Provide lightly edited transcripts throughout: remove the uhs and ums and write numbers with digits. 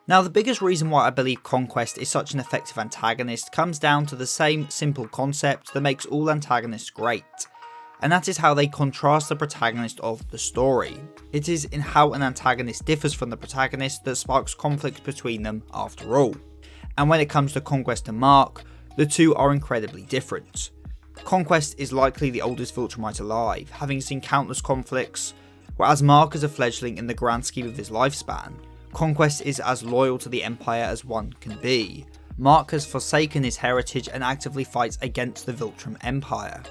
Now, the biggest reason why I believe Conquest is such an effective antagonist comes down to the same simple concept that makes all antagonists great, and that is how they contrast the protagonist of the story. It is in how an antagonist differs from the protagonist that sparks conflict between them after all. And when it comes to Conquest and Mark, the two are incredibly different. Conquest is likely the oldest Viltrumite alive, having seen countless conflicts, whereas Mark is a fledgling in the grand scheme of his lifespan. Conquest is as loyal to the Empire as one can be. Mark has forsaken his heritage and actively fights against the Viltrum Empire.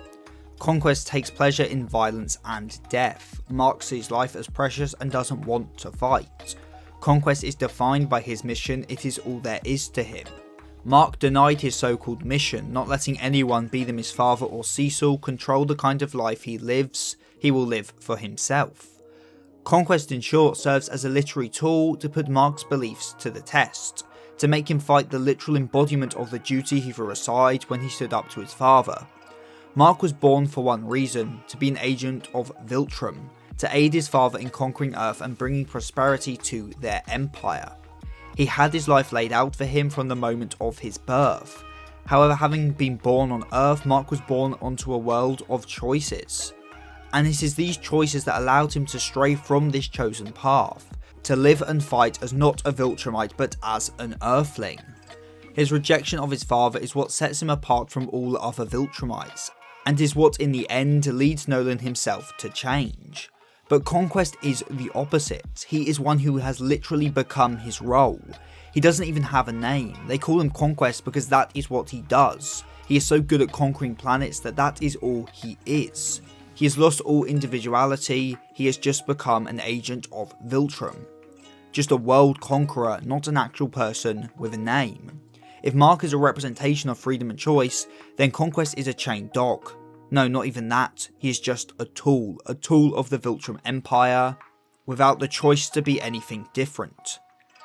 Conquest takes pleasure in violence and death. Mark sees life as precious and doesn't want to fight. Conquest is defined by his mission, it is all there is to him. Mark denied his so-called mission, not letting anyone, be them his father or Cecil, control the kind of life he lives. He will live for himself. Conquest, in short, serves as a literary tool to put Mark's beliefs to the test, to make him fight the literal embodiment of the duty he threw aside when he stood up to his father. Mark was born for one reason, to be an agent of Viltrum, to aid his father in conquering Earth and bringing prosperity to their empire. He had his life laid out for him from the moment of his birth. However, having been born on Earth, Mark was born onto a world of choices. And it is these choices that allowed him to stray from this chosen path, to live and fight as not a Viltrumite but as an Earthling. His rejection of his father is what sets him apart from all other Viltrumites, and is what in the end leads Nolan himself to change. But Conquest is the opposite. He is one who has literally become his role. He doesn't even have a name. They call him Conquest because that is what he does. He is so good at conquering planets that is all he is. He has lost all individuality, he has just become an agent of Viltrum. Just a world conqueror, not an actual person with a name. If Mark is a representation of freedom and choice, then Conquest is a chained dog. No, not even that, he is just a tool of the Viltrum Empire, without the choice to be anything different.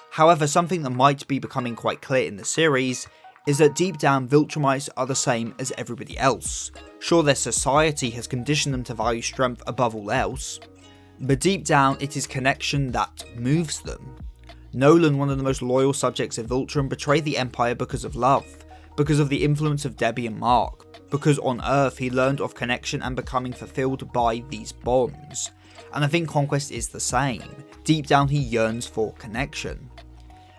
However, something that might be becoming quite clear in the series is that deep down Viltrumites are the same as everybody else. Sure, their society has conditioned them to value strength above all else, but deep down it is connection that moves them. Nolan, one of the most loyal subjects of Viltrum, betrayed the Empire because of love, because of the influence of Debbie and Mark, because on Earth he learned of connection and becoming fulfilled by these bonds. And I think Conquest is the same. Deep down he yearns for connection.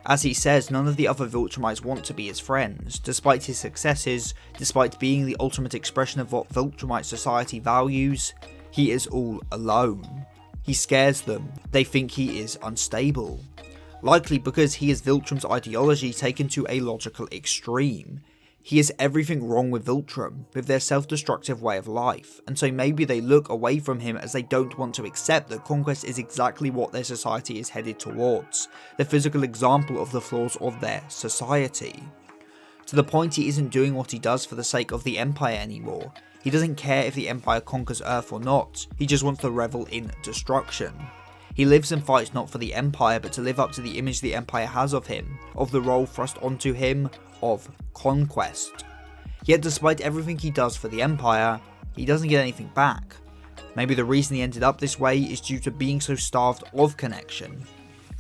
As he says, none of the other Viltrumites want to be his friends. Despite his successes, despite being the ultimate expression of what Viltrumite society values, he is all alone. He scares them. They think he is unstable. Likely because he is Viltrum's ideology taken to a logical extreme. He is everything wrong with Viltrum, with their self-destructive way of life, and so maybe they look away from him as they don't want to accept that Conquest is exactly what their society is headed towards, the physical example of the flaws of their society. To the point he isn't doing what he does for the sake of the Empire anymore. He doesn't care if the Empire conquers Earth or not, he just wants to revel in destruction. He lives and fights not for the Empire, but to live up to the image the Empire has of him, of the role thrust onto him of Conquest. Yet despite everything he does for the Empire, he doesn't get anything back. Maybe the reason he ended up this way is due to being so starved of connection.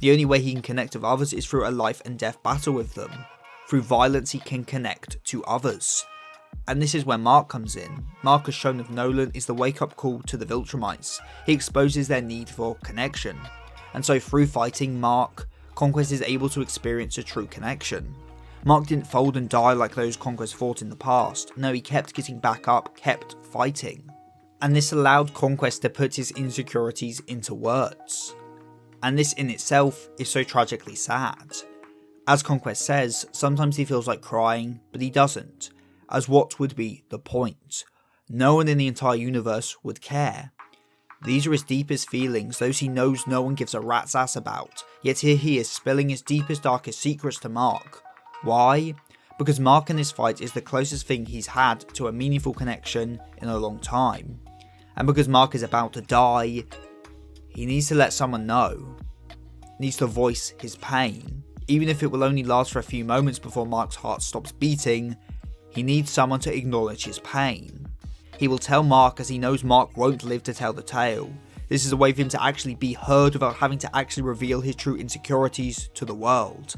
The only way he can connect with others is through a life and death battle with them. Through violence he can connect to others. And this is where Mark comes in. Mark, as shown with Nolan, is the wake-up call to the Viltrumites. He exposes their need for connection. And so through fighting Mark, Conquest is able to experience a true connection. Mark didn't fold and die like those Conquest fought in the past. No, he kept getting back up, kept fighting. And this allowed Conquest to put his insecurities into words. And this in itself is so tragically sad. As Conquest says, sometimes he feels like crying, but he doesn't. As what would be the point? No one in the entire universe would care. These are his deepest feelings, those he knows no one gives a rat's ass about, yet here he is spilling his deepest darkest secrets to Mark. Why? Because Mark in this fight is the closest thing he's had to a meaningful connection in a long time. And because Mark is about to die, he needs to let someone know. He needs to voice his pain. Even if it will only last for a few moments before Mark's heart stops beating, he needs someone to acknowledge his pain. He will tell Mark as he knows Mark won't live to tell the tale. This is a way for him to actually be heard without having to actually reveal his true insecurities to the world,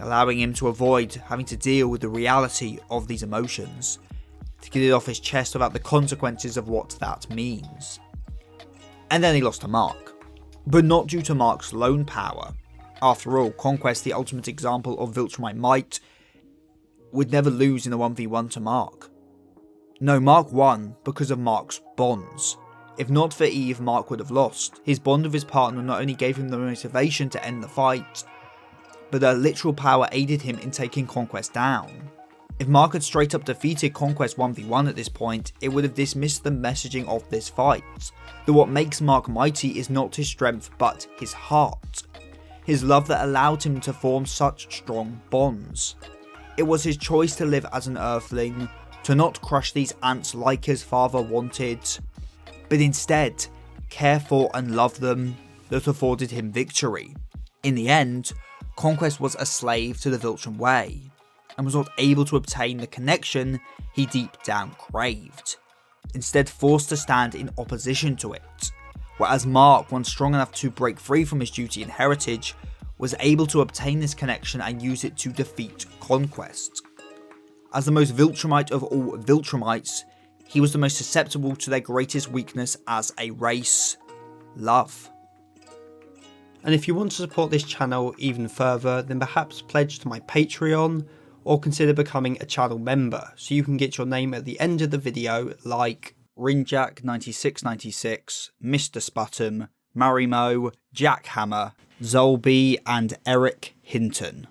allowing him to avoid having to deal with the reality of these emotions, to get it off his chest without the consequences of what that means. And then he lost to Mark, but not due to Mark's lone power. After all, Conquest, the ultimate example of Viltrumite might, would never lose in a 1v1 to Mark. No, Mark won because of Mark's bonds. If not for Eve, Mark would have lost. His bond with his partner not only gave him the motivation to end the fight, but her literal power aided him in taking Conquest down. If Mark had straight up defeated Conquest 1v1 at this point, it would have dismissed the messaging of this fight, that what makes Mark mighty is not his strength but his heart, his love that allowed him to form such strong bonds. It was his choice to live as an earthling, to not crush these ants like his father wanted, but instead care for and love them, that afforded him victory. In the end, Conquest was a slave to the Viltrum way, and was not able to obtain the connection he deep down craved, instead forced to stand in opposition to it, whereas Mark, once strong enough to break free from his duty and heritage, was able to obtain this connection and use it to defeat Conquest. As the most Viltrumite of all Viltrumites, he was the most susceptible to their greatest weakness as a race: love. And if you want to support this channel even further, then perhaps pledge to my Patreon, or consider becoming a channel member, so you can get your name at the end of the video, like Rinjack9696, Mr. Sputum, Marimo, Jack Hammer, Zolby and Eric Hinton.